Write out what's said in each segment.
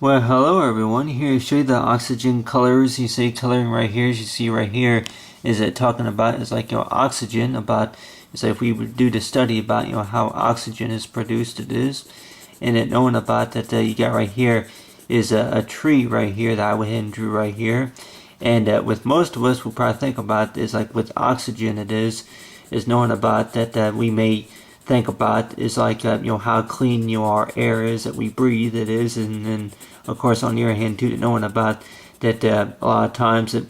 Well, hello everyone. Here to show you the oxygen colors. You see coloring right here. As you see right here, is it talking about is like oxygen about. It's like if we would do the study about how oxygen is produced. It is, and it knowing about that you got right here is a tree right here that I went ahead and drew right here, and with most of us, we'll probably think about is like with oxygen. It is knowing about that we may think about is like how clean our air is that we breathe. It is, and then of course on the other hand too, knowing about that a lot of times that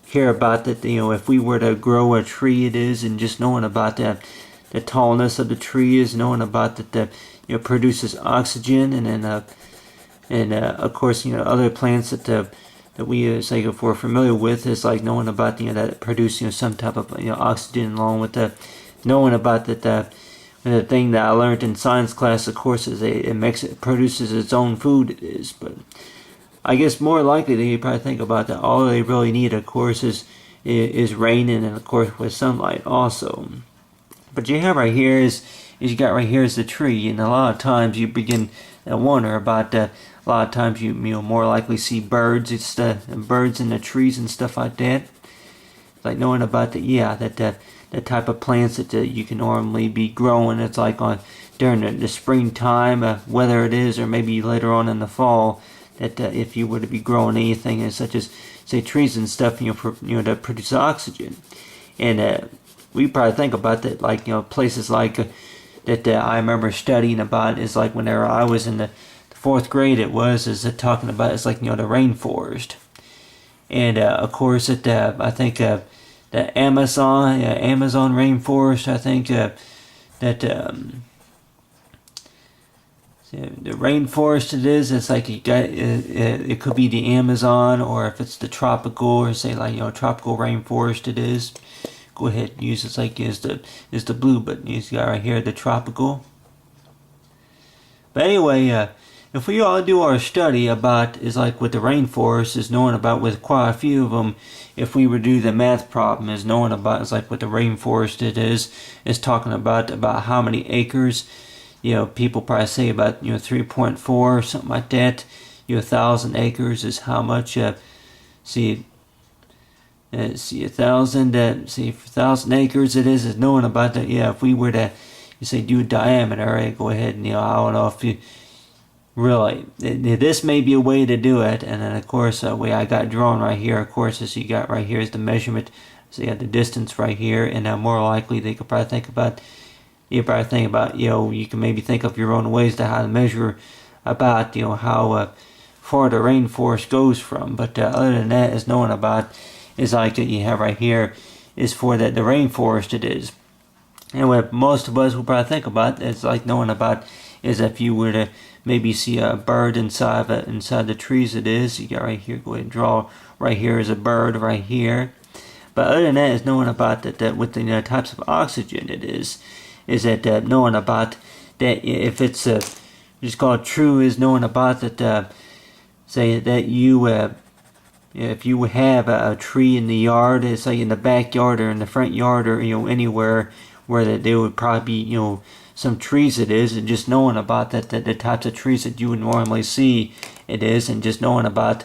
hear about that if we were to grow a tree, it is, and just knowing about the tallness of the tree is knowing about that produces oxygen, and then of course other plants that we say if we're familiar with is like knowing about that it produce some type of oxygen, along with the knowing about that the thing that I learned in science class, of course, is it produces its own food. It is, but I guess more likely that you probably think about that all they really need, of course, is rain, and of course with sunlight also. But you have right here is you got right here is the tree, and a lot of times you begin to wonder about a lot of times you more likely see birds. It's the birds in the trees and stuff like that. Like knowing about the type of plants that you can normally be growing. It's like on during the springtime, whether it is or maybe later on in the fall. That if you were to be growing anything such as say trees and stuff, that produce oxygen, and we probably think about that like places like that I remember studying about is like whenever I was in the fourth grade. It was is talking about it's like the rainforest, and of course I think. The Amazon rainforest. I think that the rainforest it is. It's like you got it could be the Amazon, or if it's the tropical, or say like tropical rainforest. It is. Go ahead and use it's like is the blue, but you got right here the tropical. But anyway, if we all do our study about is like with the rainforest is knowing about with quite a few of them, if we would do the math problem is knowing about is like with the rainforest it is talking about how many acres, people probably say about 3.4 or something like that. 1,000 acres is how much see 1,000 see 1,000 acres it is knowing about that. If we were to say do a diameter, right, go ahead and I don't know if you really, this may be a way to do it, and then of course the way I got drawn right here, of course, is you got right here is the measurement, so you got the distance right here, and more likely they could probably think about, you can maybe think of your own ways to how to measure about how far the rainforest goes from, but other than that is knowing about is like that you have right here is for the rainforest it is, and what most of us will probably think about is like knowing about is if you were to maybe see a bird inside the trees. It is you got right here. Go ahead and draw right here is a bird right here. But other than that is knowing about that with the types of oxygen it is that knowing about that if it's just called true is knowing about that say that if you have a tree in the yard, it's like in the backyard or in the front yard or anywhere where that there would probably be some trees it is, and just knowing about that the types of trees that you would normally see it is, and just knowing about,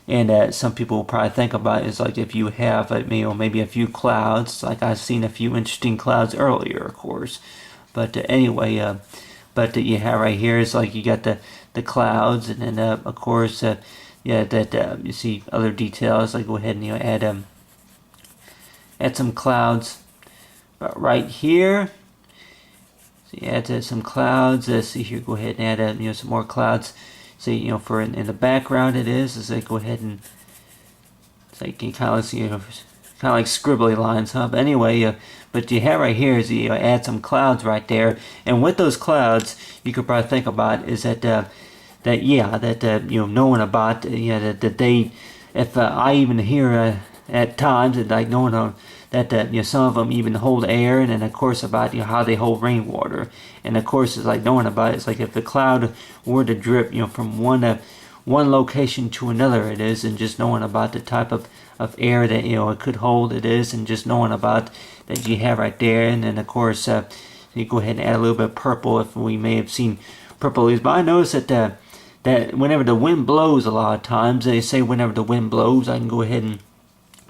and some people will probably think about is like if you have maybe a few clouds, like I've seen a few interesting clouds earlier, of course, but anyway, but you have right here is like you got the clouds, and then of course that you see other details like go ahead and add some clouds right here. So you add some clouds. See here, go ahead and add some more clouds. See for in the background it is like go ahead and it's like you kind of see kind of like scribbly lines, huh? But anyway, but you have right here is add some clouds right there, and with those clouds you could probably think about is that knowing about that they if I even hear at times that like knowing that some of them even hold air, and then of course about how they hold rainwater, and of course it's like knowing about it's like if the cloud were to drip from one location to another it is, and just knowing about the type of air that it could hold it is, and just knowing about that you have right there, and then of course you go ahead and add a little bit of purple if we may have seen purple leaves, but I noticed that that whenever the wind blows, a lot of times they say whenever the wind blows, I can go ahead and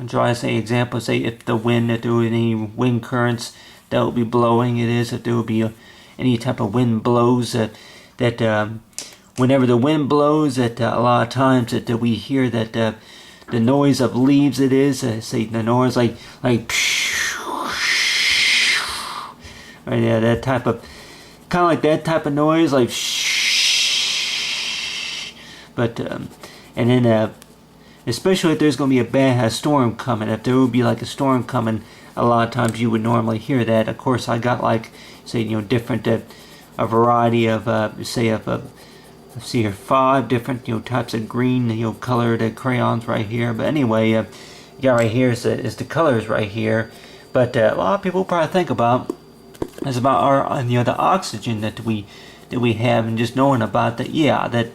try to say example, say if the wind, if there were any wind currents that will be blowing, it is, if there will be any type of wind blows that whenever the wind blows, that a lot of times that we hear that the noise of leaves, it is, say the noise like right, yeah, that type of, kind of like that type of noise, like but and then especially if there's going to be a bad storm coming, if there would be like a storm coming, a lot of times you would normally hear that. Of course, I got like, say, different a variety of say of let's see here, 5 different types of green colored crayons right here. But anyway, you got right here is the colors right here. But a lot of people probably think about is about our the oxygen that we have, and just knowing about that. Yeah, that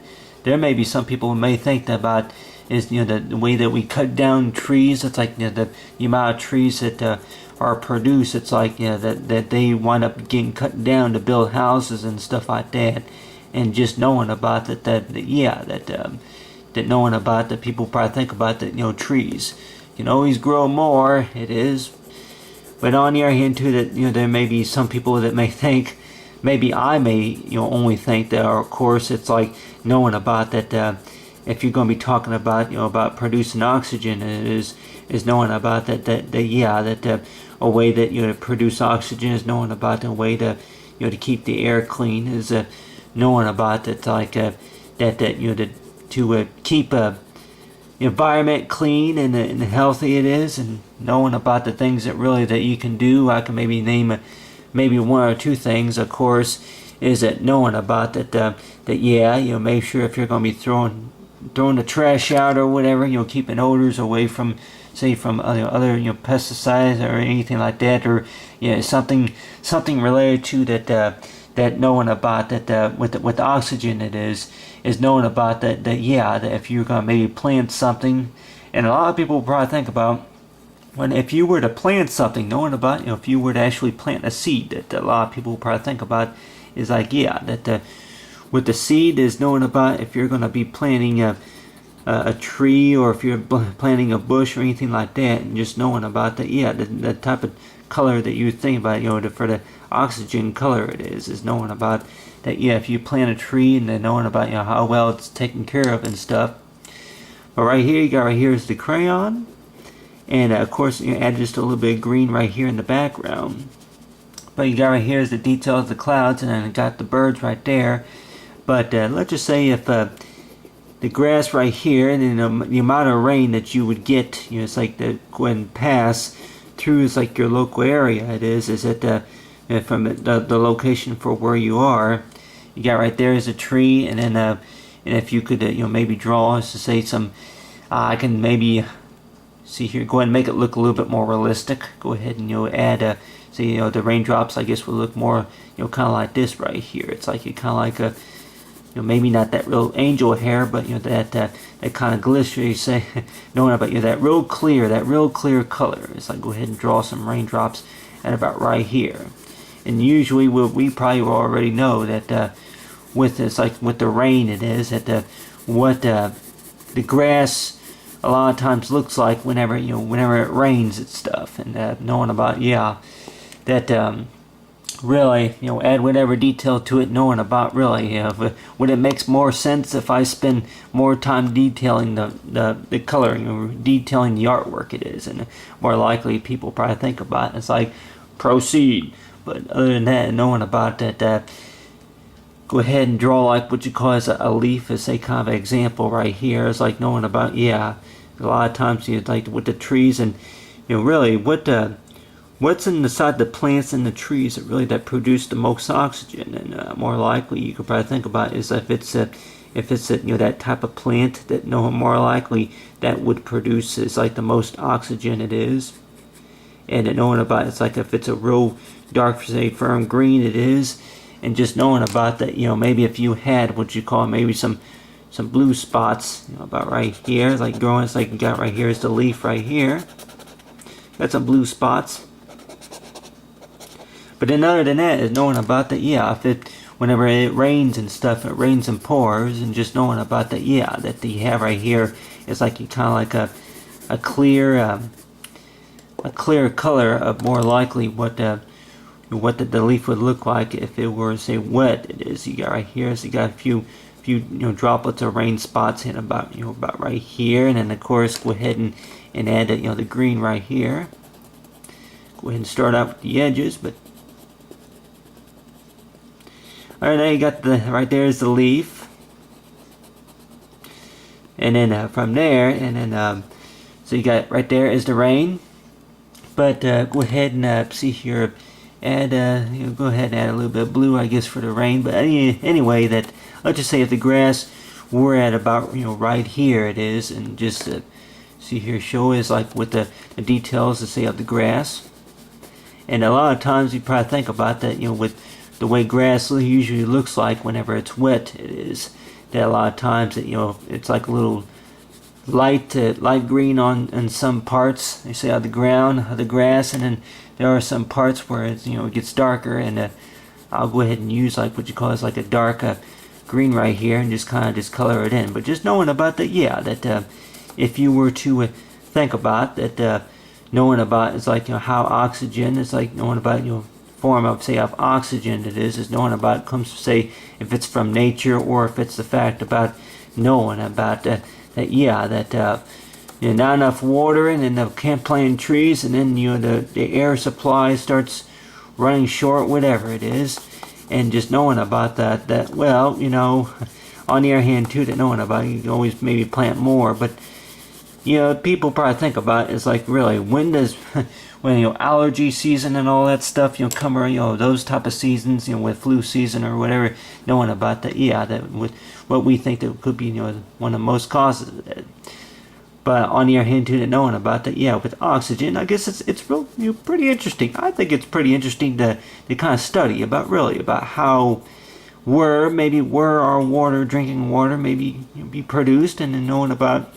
there may be some people who may think that about is the way that we cut down trees. It's like the amount of trees that are produced. It's like that they wind up getting cut down to build houses and stuff like that. And just knowing about that knowing about that, people probably think about that trees can always grow more. It is, but on the other hand too, that there may be some people that may think, maybe I may only think that, or of course it's like knowing about that. If you're going to be talking about about producing oxygen, it is knowing about that a way that to produce oxygen is knowing about the way to to keep the air clean, is knowing about that, like to keep the environment clean and healthy, it is, and knowing about the things that really that you can do. I can maybe name maybe 1 or 2 things. Of course, is that knowing about that make sure if you're going to be throwing the trash out or whatever, keeping odors away from, say, from other pesticides or anything like that, or something related to that knowing about that with oxygen, it is knowing about that if you're gonna maybe plant something. And a lot of people probably think about if you were to plant something, knowing about if you were to actually plant a seed, that a lot of people probably think about is like that with the seed is knowing about if you're gonna be planting a tree, or if you're planting a bush or anything like that, and just knowing about the type of color that you think about, for the oxygen color, it is knowing about that. If you plant a tree, and then knowing about how well it's taken care of and stuff. But right here, you got right here is the crayon, and of course add just a little bit of green right here in the background. But you got right here is the details of the clouds, and then got the birds right there. But let's just say if the grass right here, and then the amount of rain that you would get, it's like when pass through is like your local area. It is that from the location for where you are, you got right there is a tree, and then and if you could maybe draw us to say some, I can maybe see here. Go ahead and make it look a little bit more realistic. Go ahead and add see the raindrops. I guess will look more kind of like this right here. It's like kind of like a maybe not that real angel hair, but that kind of glistery, say, knowing about that real clear color. It's like go ahead and draw some raindrops at about right here. And usually we probably will already know that with this, like with the rain, it is that what the grass a lot of times looks like whenever it rains and stuff, and knowing about that really add whatever detail to it, knowing about really would it makes more sense if I spend more time detailing the coloring or detailing the artwork, it is, and more likely people probably think about it. It's like proceed. But other than that, knowing about that, go ahead and draw like what you call as a leaf, as a kind of example right here. It's like knowing about a lot of times like with the trees, and really what's inside the plants and the trees that really that produce the most oxygen. And more likely you could probably think about is if it's that type of plant that more likely that would produce is like the most oxygen, it is. And knowing about it's like if it's a real dark, say, firm green, it is. And just knowing about that, maybe if you had what you call maybe some blue spots, about right here, like growing, it's like you got right here is the leaf right here. Got some blue spots. But then other than that is knowing about that, whenever it rains and stuff, it rains and pours, and just knowing about that, yeah, that you have right here is like you kind of like a clear color of more likely what the leaf would look like if it were, say, wet. It is, you got right here, so you got a few droplets of rain spots in about about right here, and then of course go ahead and add the green right here. Go ahead and start out with the edges, but alright, now you got right there is the leaf, and then from there, and then so you got right there is the rain. But go ahead and see here, add go ahead and add a little bit of blue, I guess, for the rain. But anyway, that let's just say if the grass were at about right here, it is, and just see here, show is like with the details to say of the grass. And a lot of times you probably think about that, with the way grass usually looks like whenever it's wet, it is that a lot of times that it's like a little light green on some parts, they say, of the ground, of the grass, and then there are some parts where it's, it gets darker, and I'll go ahead and use like what you call is like a dark green right here, and just kind of just color it in. But just knowing about that, yeah, that if you were to think about that, knowing about it's like how oxygen is like knowing about form of, say, of oxygen it is knowing about comes to, say, if it's from nature or if it's the fact about knowing about that yeah, that not enough water, and then can't plant trees, and then the air supply starts running short, whatever it is, and just knowing about that well, on the other hand too, that knowing about you can always maybe plant more. But people probably think about it, it's like, really, when does when allergy season and all that stuff come around, those type of seasons, with flu season or whatever, knowing about that, yeah, that with what we think that could be one of the most causes of that. But on the other hand too, that knowing about that, yeah, with oxygen, I guess it's real pretty interesting. I think it's pretty interesting to kind of study about, really, about how where our water, drinking water, maybe be produced, and then knowing about,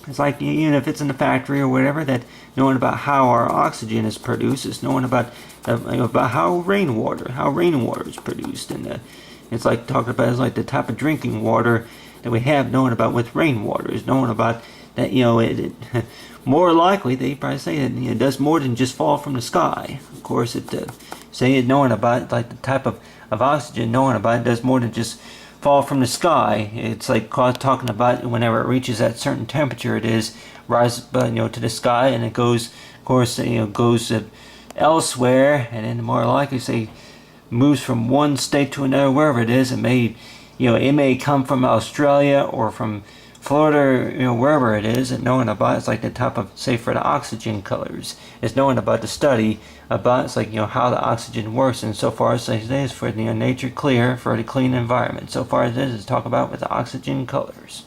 it's like, even if it's in the factory or whatever, that knowing about how our oxygen is produced, is knowing about how rainwater is produced, and it's like talking about, it's like the type of drinking water that we have, knowing about with rainwater, is knowing about that it more likely, they probably say that it does more than just fall from the sky. Of course, knowing about like the type of oxygen, knowing about it does more than just fall from the sky. It's like talking about whenever it reaches that certain temperature, it is rises to the sky, and it goes, of course, goes elsewhere, and then more likely, say, moves from one state to another, wherever it is. It may it may come from Australia or from Florida, wherever it is, and knowing about it's like the type of, say, for the oxygen colors, it's knowing about the study about, it's like how the oxygen works, and so far as it is for nature clear, for the clean environment. So far as it is talk about with the oxygen colors.